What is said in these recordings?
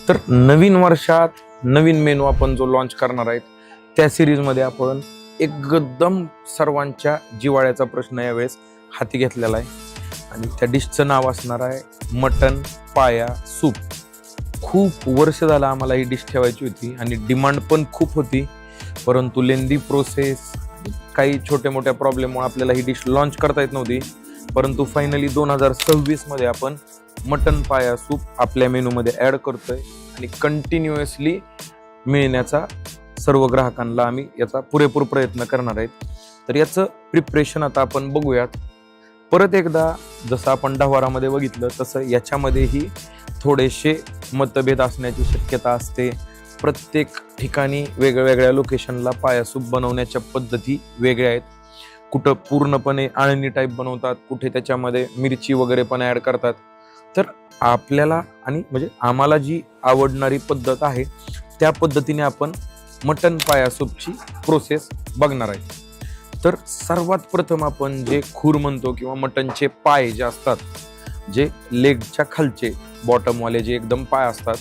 तर नवीन वर्षात नवीन मेनू आपण जो लॉन्च करणार आहेत त्या सिरीजमध्ये आपण एकदम सर्वांच्या जिव्हाळ्याचा प्रश्न यावेळेस हाती घेतलेला आहे आणि त्या डिशचं नाव असणार आहे मटन पाया सूप. खूप वर्ष झालं आम्हाला ही डिश ठेवायची होती आणि डिमांड पण खूप होती, परंतु लेंदी प्रोसेस काही छोट्या मोठ्या प्रॉब्लेममुळे आपल्याला ही डिश लॉन्च करता येत नव्हती. परंतु फायनली 2026 मध्ये आपण मटन पाया सूप आपल्या मेनूमध्ये ॲड करतोय आणि कंटिन्युअसली मिळण्याचा सर्व ग्राहकांना आम्ही याचा पुरेपूर प्रयत्न करणार आहेत. तर याचं प्रिपरेशन आता आपण बघूयात. परत एकदा जसं आपण डव्हारामध्ये बघितलं तसं याच्यामध्येही थोडेसे मतभेद असण्याची शक्यता असते. प्रत्येक ठिकाणी वेगवेगळ्या लोकेशनला पाया सूप बनवण्याच्या पद्धती वेगळ्या आहेत. कुठं पूर्णपणे आळणी टाईप बनवतात, कुठे त्याच्यामध्ये मिरची वगैरे पण ॲड करतात. तर आपल्याला आणि म्हणजे आम्हाला जी आवडणारी पद्धत आहे त्या पद्धतीने आपण मटन पाया सूपची प्रोसेस बघणार आहे. तर सर्वात प्रथम आपण जे खूर म्हणतो किंवा मटनचे पाय जे असतात, जे लेगच्या खालचे बॉटमवाले जे एकदम पाय असतात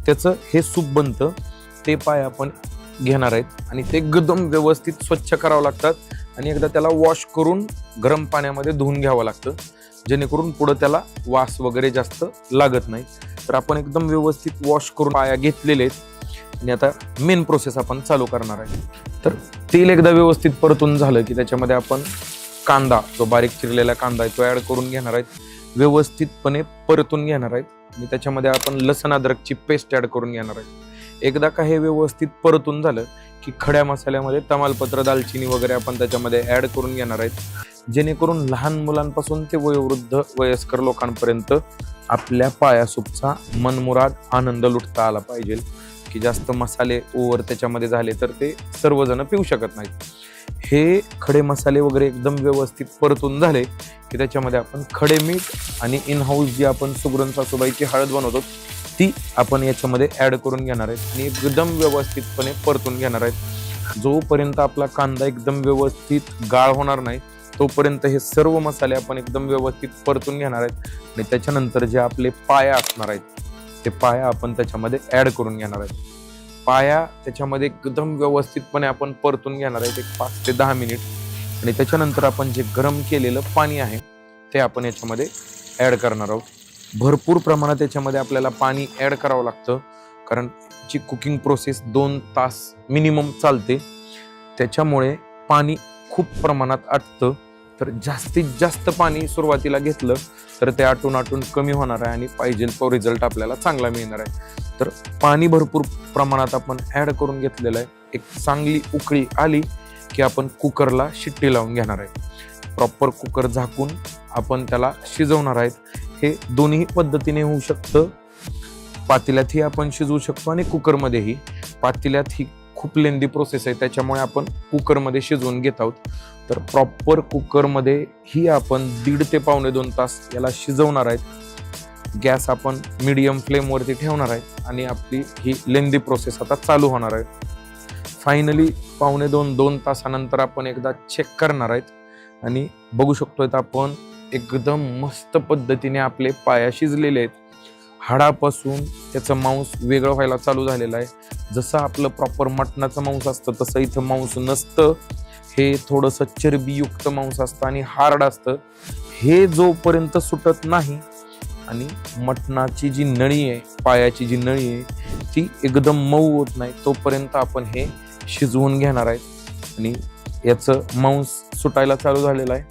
त्याचं हे सूप बनतं. ते पाय आपण घेणार आहेत आणि ते एकदम व्यवस्थित स्वच्छ करावं लागतात आणि एकदा त्याला वॉश करून गरम पाण्यामध्ये धुवून घ्यावं लागतं, जेणेकरून पुढं त्याला वास वगैरे जास्त लागत नाही. तर आपण एकदम व्यवस्थित वॉश करून पाया घेतलेले आहेत आणि आता मेन प्रोसेस आपण चालू करणार आहे. तर तेल एकदा व्यवस्थित परतून झालं की त्याच्यामध्ये आपण कांदा, जो बारीक चिरलेला कांदा आहे तो ॲड करून घेणार आहेत, व्यवस्थितपणे परतून घेणार आहेत आणि त्याच्यामध्ये आपण लसण अद्रकची पेस्ट ॲड करून घेणार आहे. एकदा का हे व्यवस्थित परतून झालं की खड्या मसाल्यामध्ये तमालपत्र, दालचिनी वगैरे आपण त्याच्यामध्ये ॲड करून घेणार आहेत, जेणेकरून लहान मुलांपासून ते वयोवृद्ध वयस्कर लोकांपर्यंत आपल्या पाया सूपचा मनमुराद आनंद लुटता आला पाहिजे. की जास्त मसाले ओव्हर त्याच्यामध्ये झाले तर ते सर्वजण पिऊ शकत नाहीत. हे खडे मसाले वगैरे एकदम व्यवस्थित परतून झाले की त्याच्यामध्ये आपण खडे मीठ आणि इन हाऊस जी आपण सुगरण सासूबाईची हळद बनवतो ती आपण याच्यामध्ये ॲड करून घेणार आहेत आणि एकदम व्यवस्थितपणे परतून घेणार आहेत. जोपर्यंत आपला कांदा एकदम व्यवस्थित गाळ होणार नाही तोपर्यंत हे सर्व मसाले आपण एकदम व्यवस्थित परतून घेणार आहेत आणि त्याच्यानंतर जे आपले पाया असणार आहेत ते पाया आपण त्याच्यामध्ये ॲड करून घेणार आहेत. पाया त्याच्यामध्ये एकदम व्यवस्थितपणे आपण परतून घेणार आहेत 5 ते 10 मिनिट आणि त्याच्यानंतर आपण जे गरम केलेलं पाणी आहे ते आपण याच्यामध्ये ॲड करणार आहोत. भरपूर प्रमाणात याच्यामध्ये आपल्याला पाणी ॲड करावं लागतं, कारण जी कुकिंग प्रोसेस 2 तास मिनिमम चालते, त्याच्यामुळे पाणी खूप प्रमाणात आटतं. तर जास्तीत जास्त पाणी सुरुवातीला घेतलं तर ते आटून कमी होणार आहे आणि पाहिजे तो रिझल्ट आपल्याला चांगला मिळणार आहे. तर पाणी भरपूर प्रमाणात आपण ॲड करून घेतलेलं आहे. एक चांगली उकळी आली की आपण कुकरला शिट्टी लावून घेणार आहे. प्रॉपर कुकर झाकून आपण त्याला शिजवणार आहेत. हे दोन्ही पद्धतीने होऊ शकतं. पातेल्यातही आपण शिजवू शकतो आणि कुकरमध्येही. पातेल्यात ही खूप लेंदी प्रोसेस आहे, त्याच्यामुळे आपण कुकरमध्ये शिजवून घेत आहोत. तर प्रॉपर कुकरमध्ये ही आपण 1.5 ते पावणे 2 तास याला शिजवणार आहेत. गॅस आपण मीडियम फ्लेमवरती ठेवणार आहेत आणि आपली ही लेंदी प्रोसेस आता चालू होणार आहे. फायनली पावणे 2 तासानंतर आपण एकदा चेक करणार आहेत आणि बघू शकतोय आपण एकदम मस्त पद्धतीने आपले पाया शिजलेले आहेत. हाडापासून त्याचं मांस वेगळं व्हायला चालू झालेलं आहे. जसं आपलं प्रॉपर मटणाचं मांस असतं तसं इथं मांस नसतं. हे थोडंसं चरबीयुक्त मांस असतं आणि हार्ड असतं. हे जोपर्यंत सुटत नाही आणि मटणाची जी नळी आहे, पायाची जी नळी आहे ती एकदम मऊ होत नाही तोपर्यंत आपण हे शिजवून घेणार आहेत आणि याचं मांस सुटायला चालू झालेलं आहे.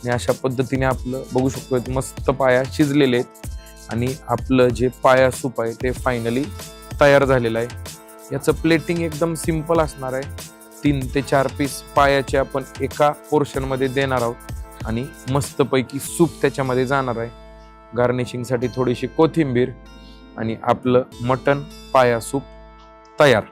आणि अशा पद्धतीने आपलं बघू शकतो मस्त पाया शिजलेले आहेत आणि आपलं जे पाया सूप आहे ते फायनली तयार झालेलं आहे. याचं प्लेटिंग एकदम सिंपल असणार आहे. 3 ते 4 पीस पायाचे आपण एका पोर्शनमध्ये देणार आहोत आणि मस्तपैकी सूप त्याच्यामध्ये जाणार आहे. गार्निशिंगसाठी थोडीशी कोथिंबीर आणि आपलं मटन पाया सूप तयार.